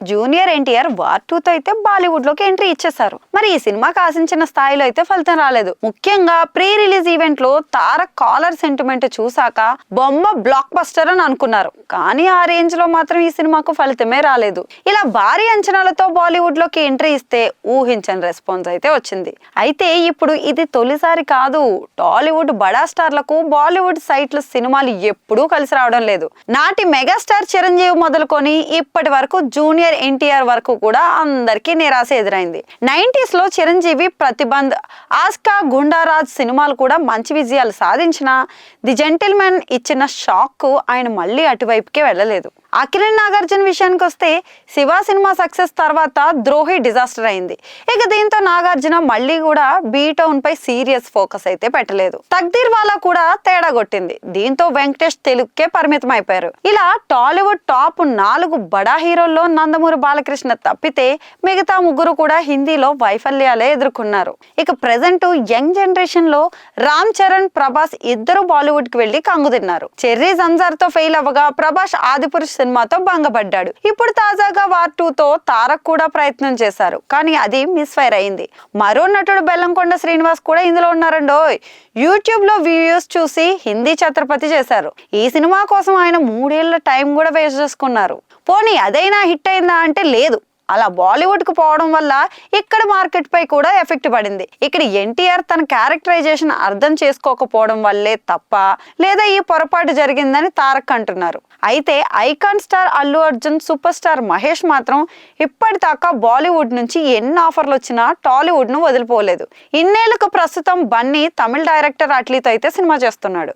Junior NTR war 2తో అయితే బాలీవుడ్ లోకి ఎంట్రీ ఇచ్చేశారు. మరి ఈ సినిమాకి ఆశించిన స్థాయిలో అయితే ఫలితం రాలేదు. ముఖ్యంగా ప్రీ రిలీజ్ ఈవెంట్ లో తారక్ కాలర్ సెంటిమెంట్ చూసాక బొమ్మ బ్లాక్ బస్టర్ అని అనుకున్నారు. కానీ ఆ రేంజ్ లో మాత్రం ఈ సినిమాకు ఫలితమే రాలేదు. ఇలా భారీ అంచనాలతో బాలీవుడ్ లోకి ఎంట్రీ ఇస్తే ఊహించని రెస్పాన్స్ అయితే వచ్చింది. అయితే ఇప్పుడు ఇది తొలిసారి కాదు. టాలీవుడ్ బడా స్టార్లకు బాలీవుడ్ సైట్ల సినిమాలు ఎప్పుడూ కలిసి రావడం లేదు. నాటి మెగాస్టార్ చిరంజీవి మొదలుకొని ఇప్పటి వరకు జూనియర్ ఎన్టీఆర్ వరకు కూడా అందరికీ నిరాశ ఎదురైంది. 90s లో చిరంజీవి ప్రతిబంధ్, ఆస్కా, గుండారాజ్ సినిమాలు కూడా మంచి విజయాలు సాధించినా ది జెంటిల్మెన్ ఇచ్చిన షాక్ కు ఆయన మళ్ళీ అటువైపుకే వెళ్ళలేదు. అఖిలన్ నాగార్జున విషయానికి వస్తే శివ సినిమా సక్సెస్ తర్వాత ద్రోహి డిజాస్టర్ అయింది. ఇక దీంతో నాగార్జున మళ్ళీ కూడా బీ టౌన్ పై సీరియస్ ఫోకస్ అయితే పెట్టలేదు. తక్దీర్ వాలా కూడా తేడా కొట్టింది. దీంతో వెంకటేష్ తెలుగుకే పరిమితం అయిపోయారు. ఇలా టాలీవుడ్ టాప్ 4 బడా హీరోల్లో నందమూరి బాలకృష్ణ తప్పితే మిగతా ముగ్గురు కూడా హిందీలో వైఫల్యాలే ఎదుర్కొన్నారు. ఇక ప్రెసెంట్ యంగ్ జనరేషన్ లో రామ్ చరణ్, ప్రభాస్ ఇద్దరు బాలీవుడ్ కి వెళ్లి కంగుతిన్నారు. చెర్రీ జంజార్ తో ఫెయిల్ అవ్వగా ప్రభాస్ ఆదిపురుష్ సినిమాతో భంగపడ్డాడు. ఇప్పుడు తాజాగా వార్ 2తో తారక్ కూడా ప్రయత్నం చేశారు. కానీ అది మిస్ ఫైర్ అయింది. మరో నటుడు బెల్లంకొండ శ్రీనివాస్ కూడా ఇందులో ఉన్నారండోయ్. యూట్యూబ్ లో వ్యూస్ చూసి హిందీ ఛత్రపతి చేశారు. ఈ సినిమా కోసం ఆయన 3 ఏళ్ల టైం కూడా వేస్ట్ చేసుకున్నారు. పోనీ అదైనా హిట్ అయిందా అంటే లేదు. అలా బాలీవుడ్ కు పోవడం వల్ల ఇక్కడ మార్కెట్ పై కూడా ఎఫెక్ట్ పడింది. ఇక్కడ ఎన్టీఆర్ తన క్యారెక్టరైజేషన్ అర్థం చేసుకోకపోవడం వల్లే తప్ప లేదా ఈ పొరపాటు జరిగిందని తారక్ అంటున్నారు. అయితే icon star Allu Arjun, super star Mahesh మాత్రం ఇప్పటిదాకా బాలీవుడ్ నుంచి ఎన్ని ఆఫర్లు వచ్చినా టాలీవుడ్ ను వదిలిపోలేదు. ఇన్నేళ్లకు ప్రస్తుతం బన్నీ తమిళ డైరెక్టర్ అట్లీతో అయితే సినిమా చేస్తున్నాడు.